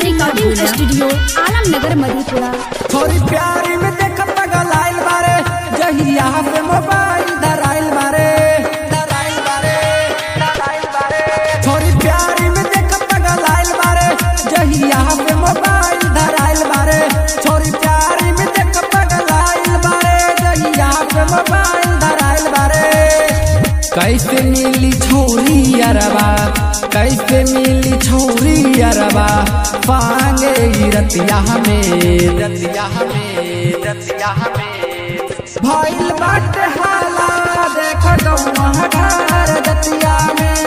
Recording studio Alamnagar Madhepura. थोड़ी प्यारी में देख पगल आइल बारे, जहिया पे मोबाइल धराइल बारे। थोड़ी प्यारी में देख पगल आइल बारे, जहिया पे मोबाइल धराइल बारे। थोड़ी प्यारी में देख पगल आइल बारे, जहिया पे मोबाइल धराइल बारे। कैसे मिली छोरी अरबा, कैसे मिली छोरी अरबा, पांगे रतिया में भइल बाटे हाला, देख गौहर रतिया में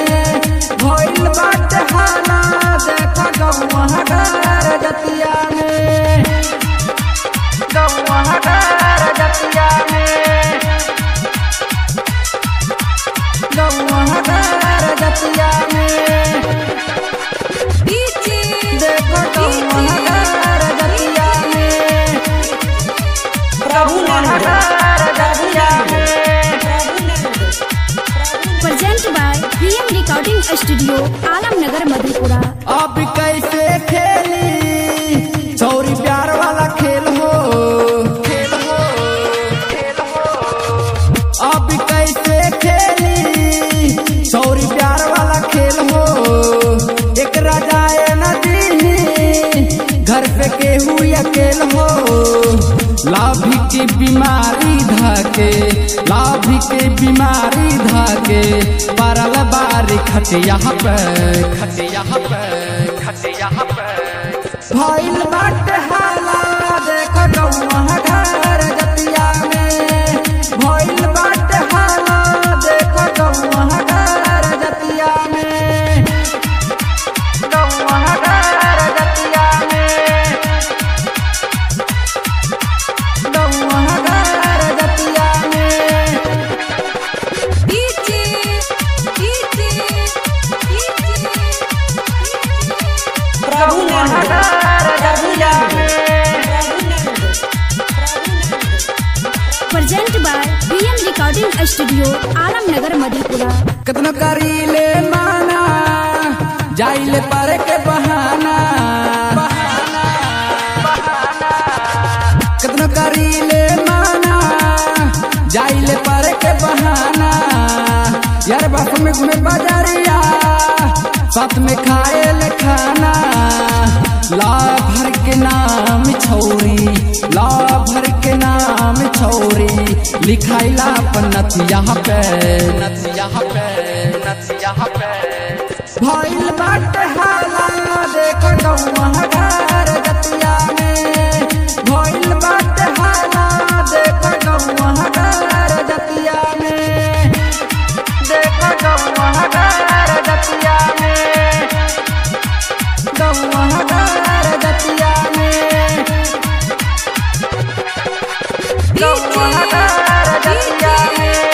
भइल बाटे हाला, देख गौहर रतिया में गौहर रतिया में गौहर रतिया में present by PM recording studio Alamnagar Madhepura. अब कैसे खेली छोरी प्यार वाला खेल हो, अब कैसे खेली छोरी प्यार वाला खेल हो। एक राजाए नदी घर पे केहू अकेल हो, लाभी की बीमारी धाके, लाभी की बीमारी धाके, परल बारी खटिया पे भइल बाटे हाला, देख गौहर रतिया में भइल बाटे हाला, देख गौहर रतिया में गौहर रतिया में गौहर रतिया में present by PM recording studio Alamnagar Madhepura. कितना करीले माना, जाइले पारे के बहाना, कितना करीले माना, जाइले पारे के बहाना। यार बाप में घूमे बाजारिया, साथ में खाए ले खाना। ला भर के नाम छौरी, ला भर के नाम छौरी, लिखाइला नतिया पे भइल बाटे हाला, देख गौहर रतिया में भइल बाटे हाला, देख गौहर रतिया में देख गौहर रतिया में गौहर रतिया में गौहर रतिया में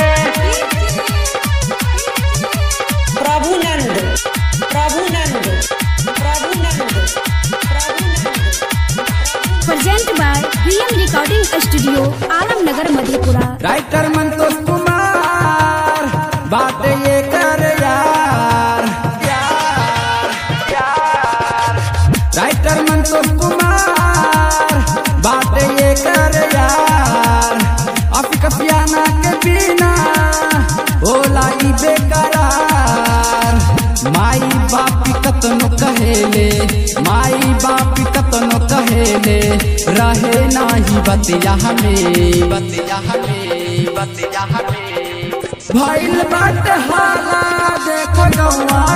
present by PM recording studio Alamnagar Madhepura. Writer Santosh Kumar बात ये कर यार, राइटर संतोष कुमार बात ये कर यार। अफिकसियाना के बिना होला ई बेकरार। माई बापी कतनो कहेले, माई बापी कतनो कहेले, रहे नाही बतिया हमें भइल बाटे हाला, देख गौआ